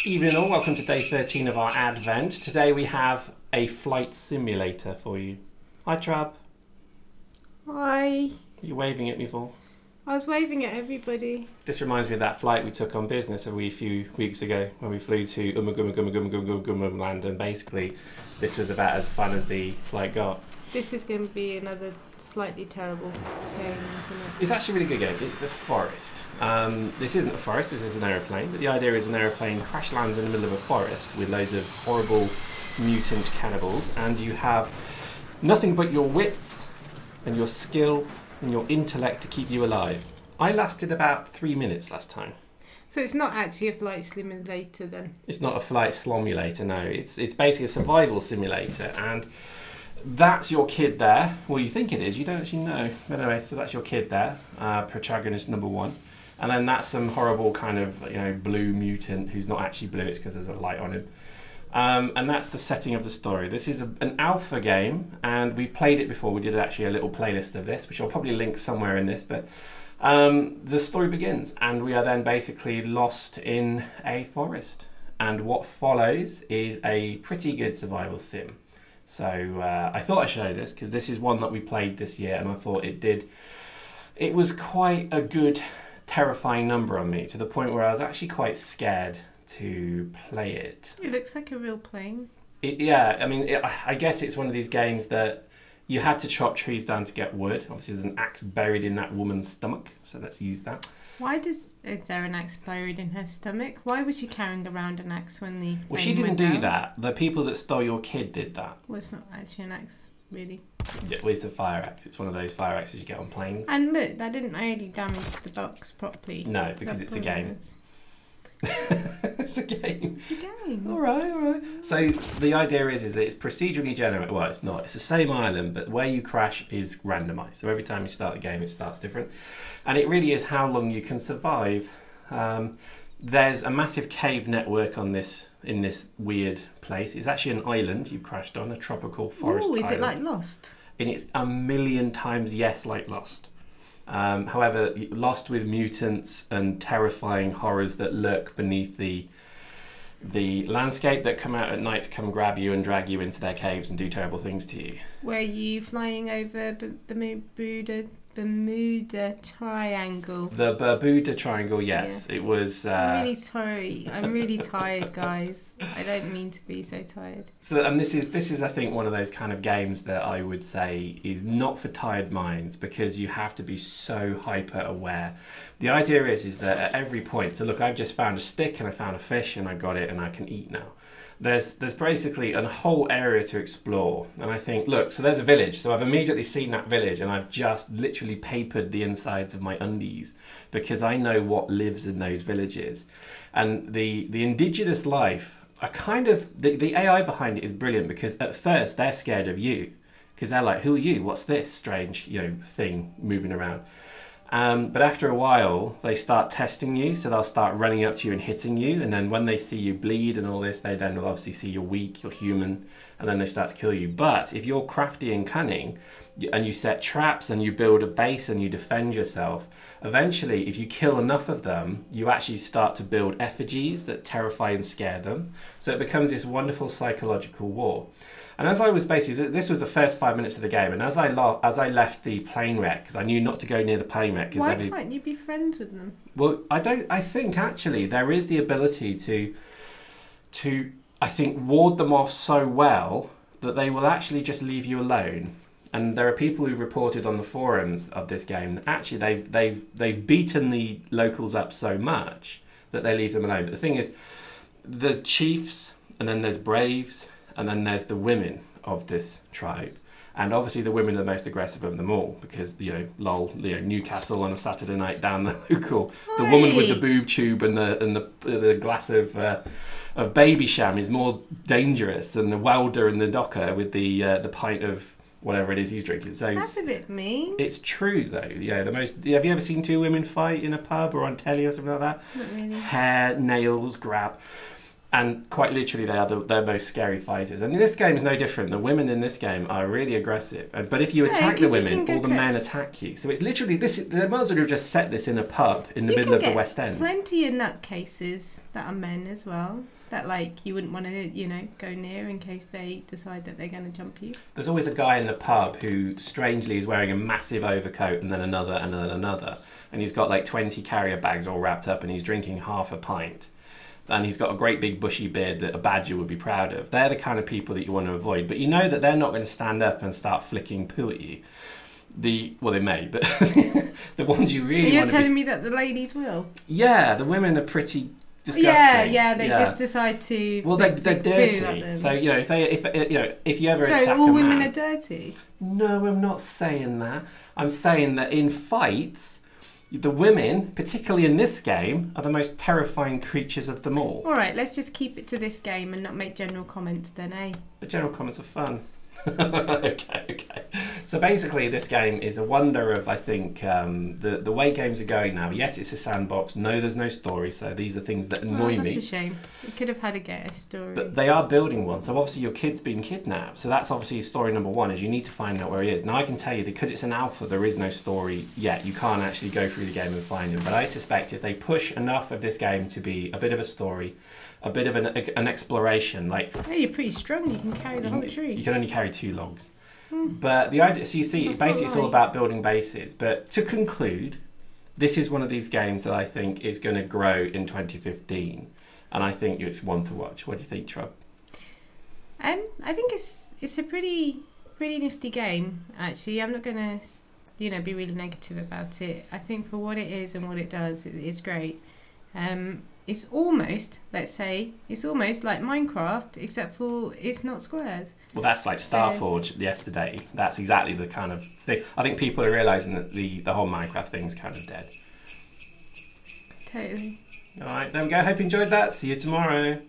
Evening all, welcome to day 13 of our advent. Today we have a flight simulator for you. Hi Trab. Hi. You're waving at me for? I was waving at everybody. This reminds me of that flight we took on business a few weeks ago when we flew to land, and basically this was about as fun as the flight got. This is going to be another slightly terrible game, isn't it? It's actually a really good game. It's the forest. This isn't a forest, this is an aeroplane, but the idea is an aeroplane crash lands in the middle of a forest with loads of horrible mutant cannibals, and you have nothing but your wits and your skill and your intellect to keep you alive. I lasted about 3 minutes last time. So it's not actually a flight simulator then? It's not a flight slomulator, no. It's basically a survival simulator, and that's your kid there. Well, you think it is, you don't actually know. But anyway, so that's your kid there, protagonist number 1. And then that's some horrible kind of, blue mutant who's not actually blue, it's because there's a light on him. And that's the setting of the story. This is an alpha game, and we've played it before. We did actually a little playlist of this, which I'll probably link somewhere in this, but the story begins, and we are then basically lost in a forest. And what follows is a pretty good survival sim. So I thought I'd show this because this is one that we played this year, and I thought it was quite a good, terrifying number on me, to the point where I was actually quite scared to play it. It looks like a real plane. I guess it's one of these games that you have to chop trees down to get wood. Obviously there's an axe buried in that woman's stomach, so let's use that. Is there an axe buried in her stomach? Why was she carrying around an axe when the Well, she didn't do that. The people that stole your kid did that. Well, it's not actually an axe, really. Yeah, well, it's a fire axe. It's one of those fire axes you get on planes. And look, that didn't really damage the box properly. No, because it's a game. It's a game. It's a game. All right. So the idea is that it's procedurally generated. Well, it's not. It's the same island, but where you crash is randomised. So every time you start the game, it starts different. And it really is how long you can survive. There's a massive cave network on this in this weird place. It's actually an island you've crashed on, a tropical forest island. Is it like Lost? And it's 1,000,000 times yes, like Lost. However, Lost with mutants and terrifying horrors that lurk beneath the landscape, that come out at night to come grab you and drag you into their caves and do terrible things to you. Were you flying over the Bermuda Triangle? The Bermuda Triangle, yes. Yeah. It was... I'm really sorry. I'm really tired, guys. I don't mean to be so tired. And this is, I think, one of those kind of games that I would say is not for tired minds, because you have to be so hyper aware. The idea is that at every point... So look, I've just found a stick and I found a fish and I got it and I can eat now. There's basically a whole area to explore, and I think, look, so there's a village, so I've immediately seen that village, and I've just literally papered the insides of my undies because I know what lives in those villages. And the indigenous life are kind of, the AI behind it is brilliant, because at first they're scared of you, because they're like, who are you? What's this strange, thing moving around? But after a while, they start testing you, so they'll start running up to you and hitting you, and then when they see you bleed and all this, they then will obviously see you're weak, you're human, and then they start to kill you. But if you're crafty and cunning, and you set traps and you build a base and you defend yourself, eventually, if you kill enough of them, you actually start to build effigies that terrify and scare them. So it becomes this wonderful psychological war. And as I was basically, this was the first 5 minutes of the game, and as I left the plane wreck, because I knew not to go near the plane wreck. Why can't you be friends with them? Well, I think actually there is the ability to I think ward them off so well that they will actually just leave you alone. And there are people who've reported on the forums of this game that actually they've beaten the locals up so much that they leave them alone. But the thing is, there's chiefs, and then there's braves, and then there's the women of this tribe. And obviously the women are the most aggressive of them all, because, Newcastle on a Saturday night down the local. The woman with the boob tube and the glass of baby sham is more dangerous than the welder and the docker with the pint of whatever it is he's drinking. So that's a bit mean. It's true though. Yeah, have you ever seen two women fight in a pub or on telly or something like that? Not really. Hair, nails, grab. And quite literally, they are their most scary fighters. And this game is no different. The women in this game are really aggressive. But if you attack the women, all the men attack you. So it's literally this. They might as well have just set this in a pub in the middle of the West End. Plenty of nutcases that are men as well. That like you wouldn't want to, go near in case they decide that they're going to jump you. There's always a guy in the pub who strangely is wearing a massive overcoat and then another and then another. And he's got like 20 carrier bags all wrapped up and he's drinking half a pint. And he's got a great big bushy beard that a badger would be proud of. They're the kind of people that you want to avoid. But you know that they're not going to stand up and start flicking poo at you. Well, they may, but the ones you really want to You're telling me that the ladies will? Yeah, the women are pretty disgusting. Yeah, they just decide to. Well, they're dirty. So if you ever attack so all women are dirty. No, I'm not saying that. I'm saying that in fights, the women, particularly in this game, are the most terrifying creatures of them all. All right, let's just keep it to this game and not make general comments then, eh? But general comments are fun. Okay. So basically, this game is a wonder of, I think, the way games are going now. Yes, it's a sandbox. No, there's no story. So these are things that annoy me. That's a shame. You could have had a story. But they are building one. So obviously your kid's been kidnapped. So that's obviously story number one, is you need to find out where he is. Now I can tell you, because it's an alpha, there is no story yet. You can't actually go through the game and find him. But I suspect if they push enough of this game to be a bit of a story, a bit of an exploration, like... Hey, you're pretty strong. You can carry the whole tree. You can only carry 2 logs. But the idea, so you see, basically it's all about building bases. But to conclude, this is one of these games that I think is going to grow in 2015, and I think it's one to watch. What do you think, Trub? I think it's a pretty nifty game. Actually, I'm not going to be really negative about it. I think for what it is and what it does, it's great. It's almost, let's say, it's almost like Minecraft, except for it's not squares. Well, that's like Starforge yesterday. That's exactly the kind of thing. I think people are realising that the whole Minecraft thing's kind of dead. Totally. All right, there we go. Hope you enjoyed that. See you tomorrow.